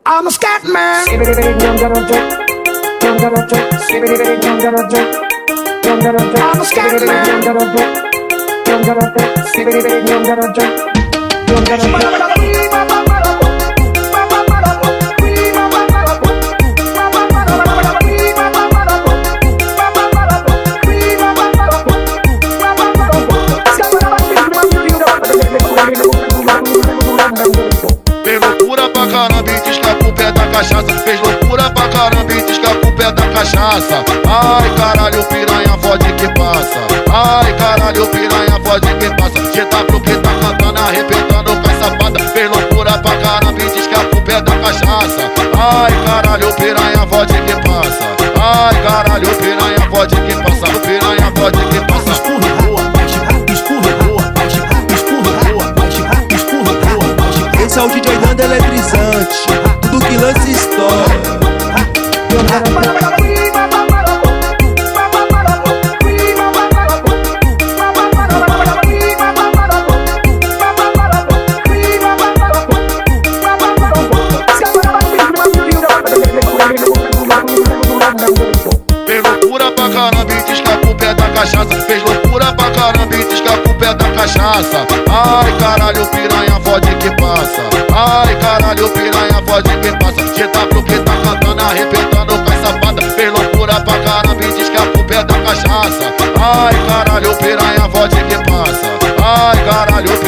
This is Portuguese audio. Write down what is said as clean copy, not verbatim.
I'm a scat man. I'm a scat Fez loucura pra caramba e diz que a culpa é da cachaça. Fez loucura pra caramba e diz que a culpa é da cachaça. Ai caralho, piranha, fode que passa. Ai caralho, piranha, fode que passa. GW que tá cantando, arrebentando com essa banda. Fez loucura pra caramba e diz que a culpa é da cachaça. Ai caralho, piranha, fode que passa. Ai caralho, piranha, fode que passa. O piranha fode que passa. Esse é o DJ Nando eletrizante, tudo que lança história. Fez loucura pra caramba e diz que a culpa é da cachaça. Fez loucura pra caramba e diz que a culpa é da cachaça. Ai caralho, piranha, fode que passa. Ai caralho, piranha, fode que passa. GW que tá cantando, arrebentando com essa banda. Fez loucura pra caramba e diz que a culpa é da cachaça. Ai caralho, piranha, fode que passa. Ai caralho,